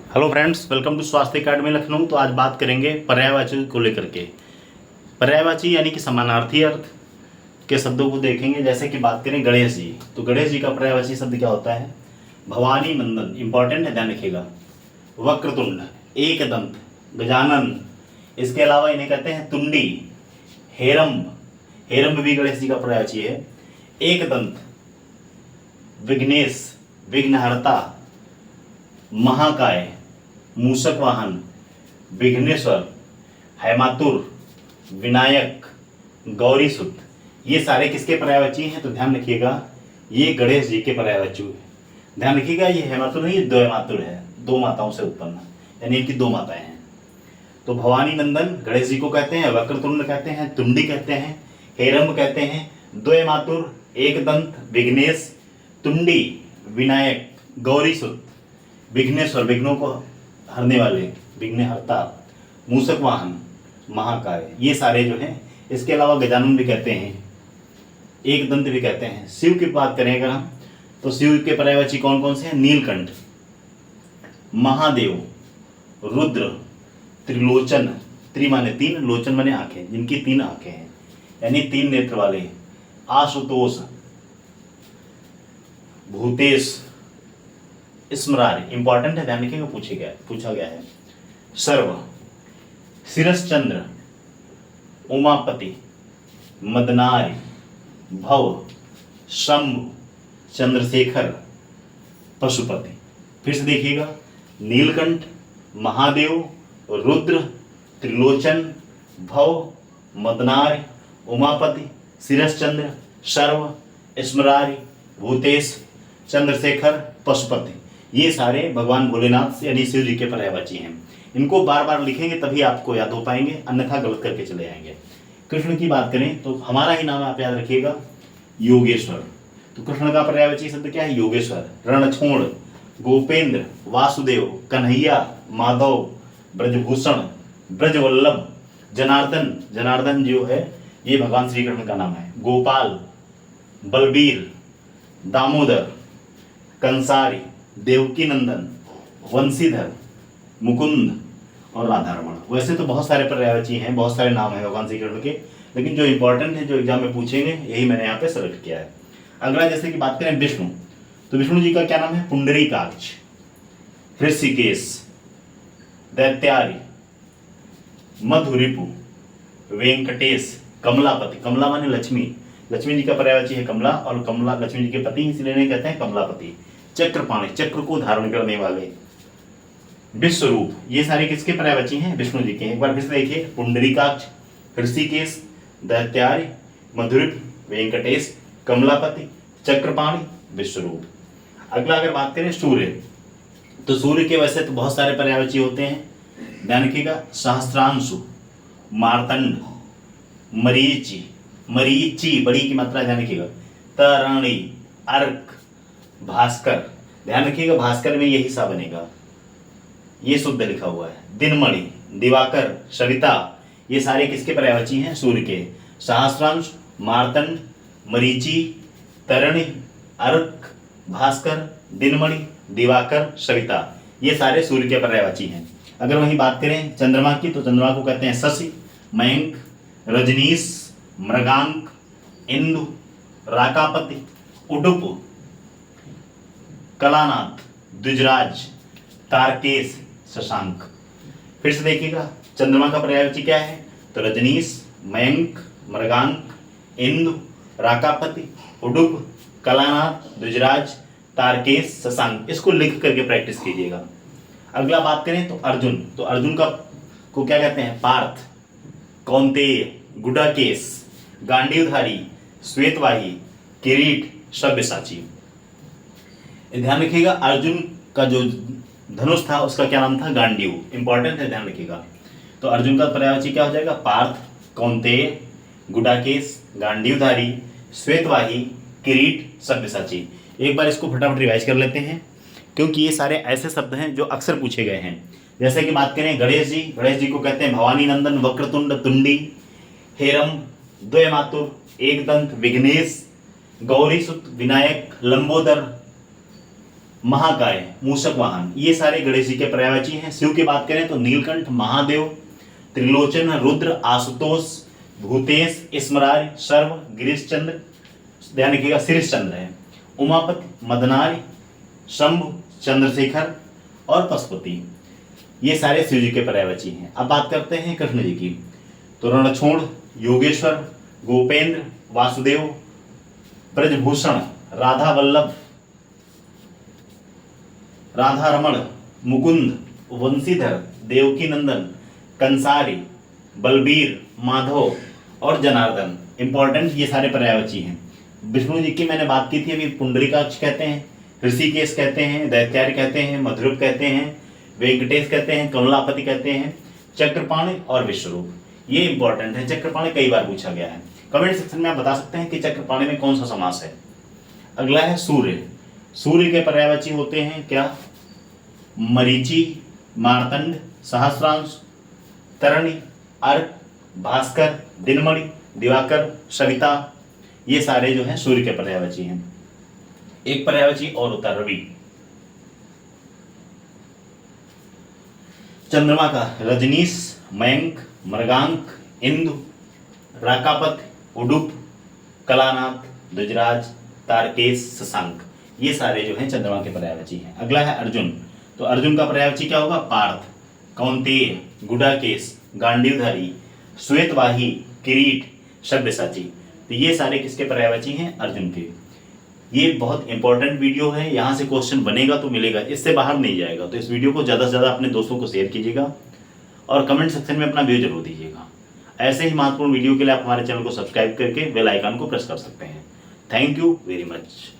Hello friends, welcome to स्वास्थ्य अकादमी लखनऊ। तो आज बात करेंगे पर्यायवाची को लेकर के। पर्यायवाची यानी कि समानार्थी अर्थ के शब्दों को देखेंगे। जैसे कि बात करें गणेश जी, तो गणेश जी का पर्यायवाची शब्द क्या होता है? भवानी नंदन, इंपॉर्टेंट है, ध्यान रखिएगा। वक्रतुंड, एक दंत, गजानन। इसके अलावा इन्हें कहते हैं तुंडी, हेरम्ब, हेरम्ब भी गणेश जी का पर्यायवाची है। एक दंत, विघ्नेश, विघ्नहर्ता, महाकाय, मूषक वाहन, विघ्नेश्वर, हैमातुर, विनायक, गौरीसुत। ये सारे किसके पर्यायवाची हैं? तो ध्यान रखिएगा, ये गणेश जी के पर्यायवाची है। ध्यान रखिएगा, ये हैमातुर नहीं, द्वयमातुर है, दो माताओं से उत्पन्न, यानी इनकी दो माताएं हैं। तो भवानी नंदन गणेश जी को कहते हैं, वक्रतुंड कहते हैं, तुंडी कहते हैं, हेरम्ब कहते हैं, द्वयमातुर, एक दंत, विघ्नेश, तुंडी, विनायक, गौरीसुत, विघ्नेश्वर, विघ्नों को हरने वाले, विघ्नहर्ता, मूषक वाहन, महाकाय, ये सारे जो हैं। इसके अलावा गजानन भी कहते हैं, एक दंत भी कहते हैं। शिव की बात करें अगर हम, तो शिव के पर्यायवाची कौन कौन से हैं? नीलकंठ, महादेव, रुद्र, त्रिलोचन, त्रि माने तीन, लोचन माने आंखें, जिनकी तीन आंखें हैं, यानी तीन नेत्र वाले, आशुतोष, भूतेश, स्मरार, इंपॉर्टेंट है, ध्यान रखिएगा, पूछा गया है। सर्व, शिरश्चंद्र, उमापति, मदनारी, भव, शंभु, चंद्रशेखर, पशुपति। फिर से देखिएगा, नीलकंठ, महादेव, रुद्र, त्रिलोचन, भव, मदनारी, उमापति, शिरश्चंद्र, सर्व, स्मरारी, भूतेश, चंद्रशेखर, पशुपति। ये सारे भगवान भोलेनाथ यानी शिव जी के पर्यायवाची हैं। इनको बार बार लिखेंगे तभी आपको याद हो पाएंगे, अन्यथा गलत करके चले जाएंगे। कृष्ण की बात करें तो हमारा ही नाम आप याद रखिएगा, योगेश्वर। तो कृष्ण का पर्यायवाची शब्द क्या है? योगेश्वर। रणछोड़, गोपेंद्र, वासुदेव, कन्हैया, माधव, ब्रजभूषण, ब्रजवल्लभ, जनार्दन, जनार्दन जो है ये भगवान श्री कृष्ण का नाम है। गोपाल, बलबीर, दामोदर, कंसारी, देवकी नंदन, वंशीधर, मुकुंद और राधारमण। वैसे तो बहुत सारे पर्यायवाची हैं, बहुत सारे नाम हैं भगवान श्री कृष्ण के, लेकिन जो इंपॉर्टेंट है, जो एग्जाम में पूछेंगे, यही मैंने यहाँ पे सेलेक्ट किया है। अगला जैसे कि बात करें विष्णु, तो विष्णु जी का क्या नाम है? पुंडरीकाक्ष, ऋषिकेश, दैत्यारी, मधुरिपु, वेंकटेश, कमलापति, कमला माने लक्ष्मी, लक्ष्मी जी का पर्यायवाची है कमला, और कमला लक्ष्मी जी के पति, इसलिए इन्हें कहते हैं कमलापति। चक्रपाणि, चक्र को धारण करने वाले, विश्वरूप, ये सारे किसके पर्यायवाची हैं? विष्णु जी के। एक बार फिर से देखिए, पुंडरीकाक्ष, ऋषिकेश, दैत्यारी, मधुरिप, वेंकटेश, कमलापति, चक्रपाणि, विश्वरूप। अगला अगर बात करें सूर्य, तो सूर्य के वैसे तो बहुत सारे पर्यायवाची होते हैं, ध्यान रखिएगा। सहस्त्रांशु, मार्तंड, मरीचि, मरीचि बड़ी की मात्रा ध्यान रखिएगा, तरणि, अर्क, भास्कर, ध्यान रखिएगा, भास्कर में यही सा बनेगा, ये शुद्ध लिखा हुआ है। दिनमणि, दिवाकर, सविता, ये सारे किसके पर्यायवाची हैं? सूर्य के। सहस्त्रांश, मार्तंड, मरीचि, तरणि, अर्क, भास्कर, दिनमणि, दिवाकर, सविता, ये सारे सूर्य के पर्यायवाची हैं। अगर वहीं बात करें चंद्रमा की, तो चंद्रमा को कहते हैं शशि, मयंक, रजनीश, मृगांक, इंदु, राकापति, उडुप, कलानाथ, द्विजराज, तारकेश, शशांक। फिर से देखिएगा, चंद्रमा का पर्यायवाची क्या है? तो रजनीश, मयंक, मृगांक, इंदु, राकापति, उडुप, कलानाथ, द्विजराज, तारकेश, शशांक। इसको लिख करके प्रैक्टिस कीजिएगा। अगला बात करें तो अर्जुन, तो अर्जुन का को क्या कहते हैं? पार्थ, कौंतेय, गुडाकेश, गांडीवधारी, श्वेतवाही, किरीट, सब्यसाची। ध्यान रखिएगा, अर्जुन का जो धनुष था उसका क्या नाम था? गांडीव, इंपॉर्टेंट है, ध्यान रखिएगा। तो अर्जुन का पर्यायवाची क्या हो जाएगा? पार्थ, कौंतेय, गुडाकेश, गांडीवधारी, श्वेतवाही, किरीट, सब्यसाची। एक बार इसको फटाफट रिवाइज कर लेते हैं, क्योंकि ये सारे ऐसे शब्द हैं जो अक्सर पूछे गए हैं। जैसे कि बात करें गणेश जी, गणेश जी को कहते हैं भवानी नंदन, वक्रतुंड, तुंडी, हेरम, द्वयमातुर, एकदंत, विघ्नेश, गौरीसुत, विनायक, लंबोदर, महाकाय, मूषक वाहन, ये सारे गणेश जी के पर्यायवाची हैं। शिव की बात करें तो नीलकंठ, महादेव, त्रिलोचन, रुद्र, आशुतोष, भूतेश, स्मरार, सर्व, गिरीश चंद्र, ध्यान रखिएगा शीर्ष चंद्र है, उमापति, मदनारी, शंभु, चंद्रशेखर और पशुपति, ये सारे शिव जी के पर्यायवाची हैं। अब बात करते हैं कृष्ण जी की, तो रणछोड़, योगेश्वर, गोपेंद्र, वासुदेव, ब्रजभूषण, राधा वल्लभ, राधा रमण, मुकुंद, वंशीधर, देवकी नंदन, कंसारी, बलबीर, माधव और जनार्दन। इंपॉर्टेंट ये सारे पर्यायवाची हैं। विष्णु जी की मैंने बात की थी अभी, पुंडरीकाक्ष कहते हैं, ऋषिकेश कहते हैं, दैत्यार्य कहते हैं, मधुरूप कहते हैं, वेंकटेश कहते हैं, कमलापति कहते हैं, चक्रपाणि और विश्वरूप। ये इंपॉर्टेंट है, चक्रपाणि कई बार पूछा गया है। कमेंट सेक्शन में आप बता सकते हैं कि चक्रपाणि में कौन सा समास है। अगला है सूर्य। सूर्य के पर्यायवाची होते हैं क्या? मरीचि, मार्तंड, सहस्रांश, तरणी, अर्क, भास्कर, दिनमणि, दिवाकर, सविता, ये सारे जो हैं सूर्य के पर्यायवाची हैं। एक पर्यायवाची और होता है रवि। चंद्रमा का रजनीश, मयंक, मृगांक, इंदु, राकापत, उडुप, कलानाथ, दुजराज, तारकेश, शशांक, ये सारे जो हैं चंद्रमा के पर्यायवाची हैं। अगला है अर्जुन। तो अर्जुन का पर्यायवाची क्या होगा? पार्थ, कौंतेय, गुडाकेश, गांडीवधारी, श्वेतवाही, किरीट, सब्यसाची। तो ये सारे किसके पर्यायवाची हैं? अर्जुन के। ये बहुत इंपॉर्टेंट वीडियो है, यहाँ से क्वेश्चन बनेगा तो मिलेगा, इससे बाहर नहीं जाएगा। तो इस वीडियो को ज़्यादा से ज़्यादा अपने दोस्तों को शेयर कीजिएगा और कमेंट सेक्शन में अपना व्यू जरूर दीजिएगा। ऐसे ही महत्वपूर्ण वीडियो के लिए आप हमारे चैनल को सब्सक्राइब करके बेल आइकन को प्रेस कर सकते हैं। Thank you very much.